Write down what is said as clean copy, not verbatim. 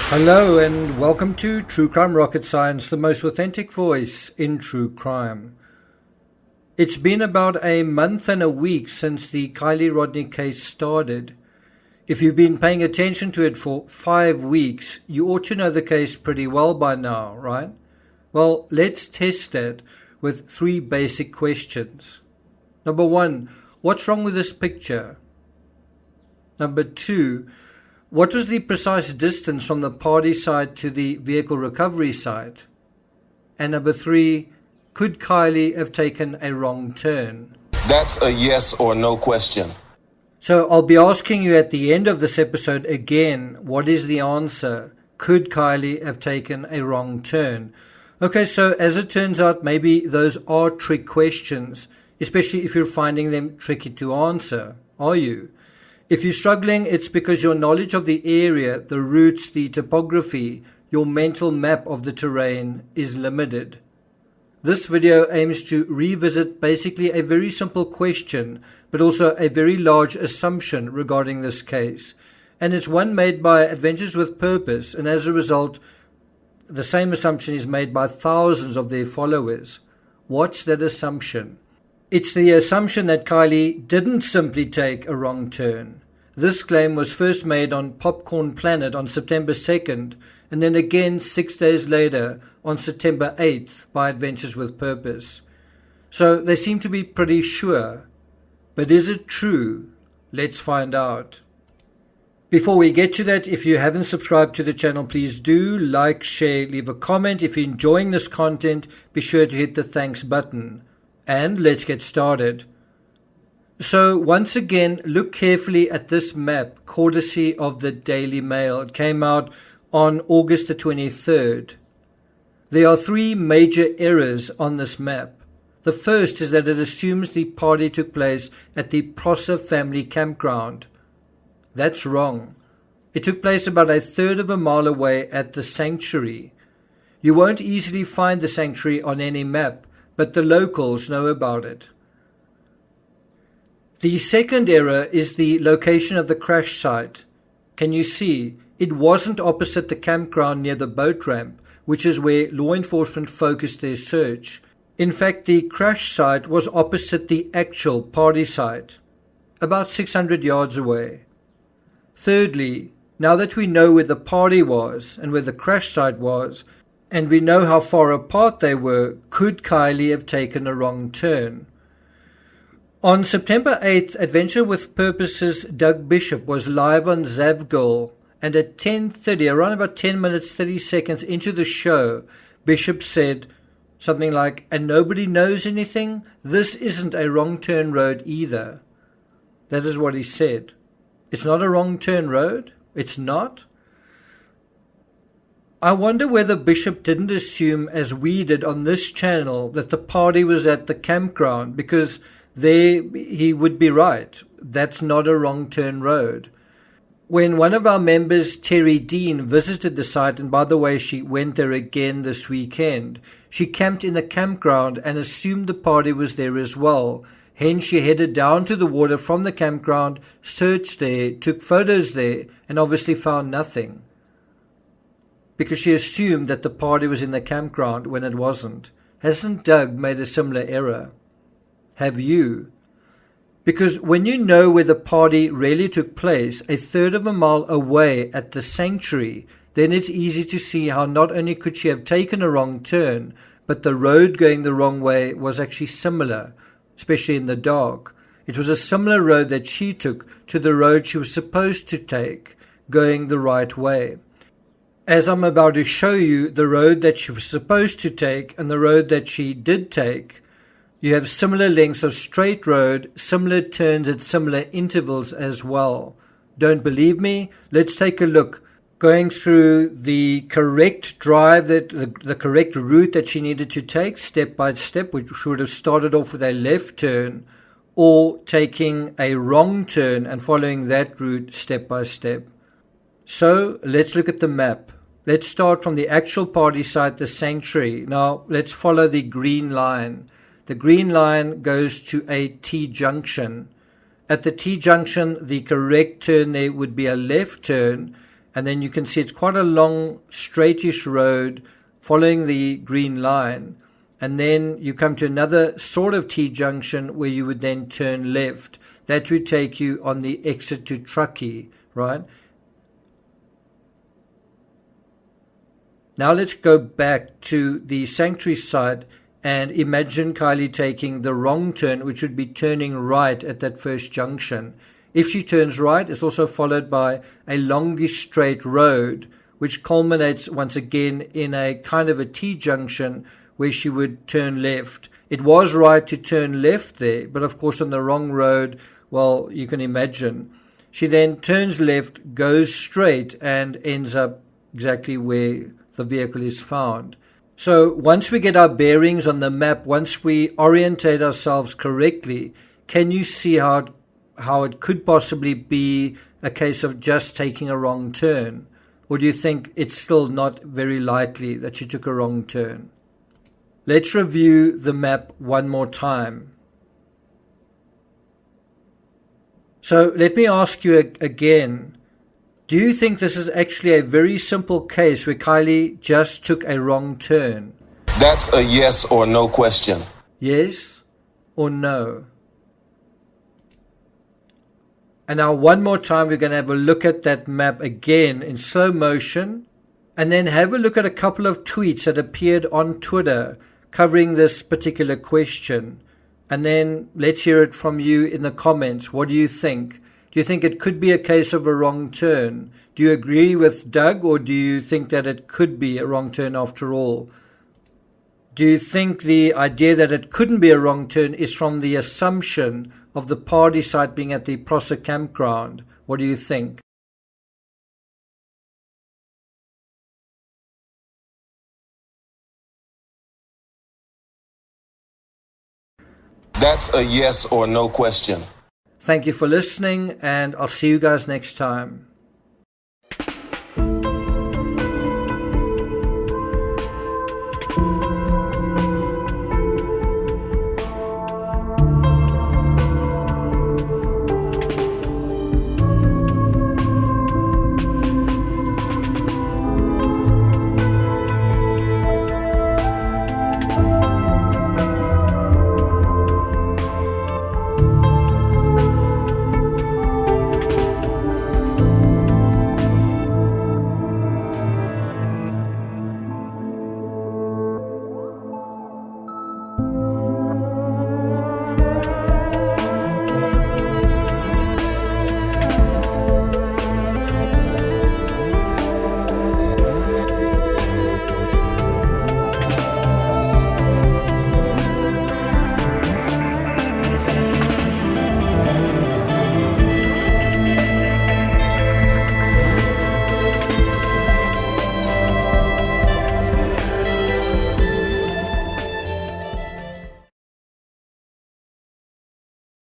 Hello and welcome to True Crime Rocket Science, the most authentic voice in true crime. It's been about a month and a week since the Kylie Rodney case started. If you've been paying attention to it for 5 weeks, you ought to know the case pretty well by now, right? Well, let's test that with 3 basic questions. Number 1, what's wrong with this picture? Number 2, what was the precise distance from the party site to the vehicle recovery site? And number 3, could Kylie have taken a wrong turn? That's a yes or no question. So I'll be asking you at the end of this episode again, what is the answer? Could Kylie have taken a wrong turn? Okay, so as it turns out, maybe those are trick questions, especially if you're finding them tricky to answer. Are you? If you're struggling, it's because your knowledge of the area, the routes, the topography, your mental map of the terrain is limited. This video aims to revisit basically a very simple question, but also a very large assumption regarding this case. And it's one made by Adventures with Purpose, and as a result, the same assumption is made by thousands of their followers. What's that assumption? It's the assumption that Kylie didn't simply take a wrong turn. This claim was first made on Popcorn Planet on September 2nd, and then again 6 days later on September 8th by Adventures with Purpose. So they seem to be pretty sure. But is it true? Let's find out. Before we get to that, if you haven't subscribed to the channel, please do like, share, leave a comment. If you're enjoying this content, be sure to hit the thanks button. And let's get started. So once again, look carefully at this map, courtesy of the Daily Mail. It came out on August the 23rd. There are 3 major errors on this map. The first is that it assumes the party took place at the Prosser family campground. That's wrong. It took place about 1/3 of a mile away at the sanctuary. You won't easily find the sanctuary on any map, but the locals know about it. The second error is the location of the crash site. Can you see? It wasn't opposite the campground near the boat ramp, which is where law enforcement focused their search. In fact, the crash site was opposite the actual party site, about 600 yards away. Thirdly, now that we know where the party was and where the crash site was, and we know how far apart they were, could Kylie have taken a wrong turn? On September 8th, Adventure with Purpose's Doug Bishop was live on Zavgirl, and at 10:30, around about 10 minutes 30 seconds into the show, Bishop said something like, "And nobody knows anything? This isn't a wrong turn road either." That is what he said. It's not a wrong turn road? It's not? I wonder whether Bishop didn't assume, as we did on this channel, that the party was at the campground, because there he would be right. That's not a wrong turn road. When one of our members, Terry Dean, visited the site, and by the way, she went there again this weekend, she camped in the campground and assumed the party was there as well. Hence, she headed down to the water from the campground, searched there, took photos there, and obviously found nothing, because she assumed that the party was in the campground when it wasn't. Hasn't Doug made a similar error? Have you? Because when you know where the party really took place, 1/3 of a mile away at the sanctuary, then it's easy to see how not only could she have taken a wrong turn, but the road going the wrong way was actually similar, especially in the dark. It was a similar road that she took to the road she was supposed to take, going the right way. As I'm about to show you the road that she was supposed to take and the road that she did take, you have similar lengths of straight road, similar turns at similar intervals as well. Don't believe me? Let's take a look. Going through the correct drive, the correct route that she needed to take step by step, which would have started off with a left turn, or taking a wrong turn and following that route step by step. So let's look at the map. Let's start from the actual party site, the sanctuary. Now let's follow the green line. The green line goes to a T-junction. At the T-junction, the correct turn there would be a left turn, and then you can see it's quite a long, straightish road following the green line. And then you come to another sort of T-junction where you would then turn left. That would take you on the exit to Truckee, right? Now let's go back to the sanctuary side and imagine Kylie taking the wrong turn, which would be turning right at that first junction. If she turns right, it's also followed by a longish straight road, which culminates once again in a kind of a T-junction where she would turn left. It was right to turn left there, but of course on the wrong road, well, you can imagine. She then turns left, goes straight, and ends up exactly where the vehicle is found. So once we get our bearings on the map, once we orientate ourselves correctly, can you see how it could possibly be a case of just taking a wrong turn? Or do you think it's still not very likely that you took a wrong turn? Let's review the map one more time. So let me ask you again, do you think this is actually a very simple case where Kylie just took a wrong turn? That's a yes or no question. Yes or no? And now one more time we're going to have a look at that map again in slow motion, and then have a look at a couple of tweets that appeared on Twitter covering this particular question. And then let's hear it from you in the comments. What do you think? Do you think it could be a case of a wrong turn? Do you agree with Doug, or do you think that it could be a wrong turn after all? Do you think the idea that it couldn't be a wrong turn is from the assumption of the party site being at the Prosser campground? What do you think? That's a yes or no question. Thank you for listening, and I'll see you guys next time.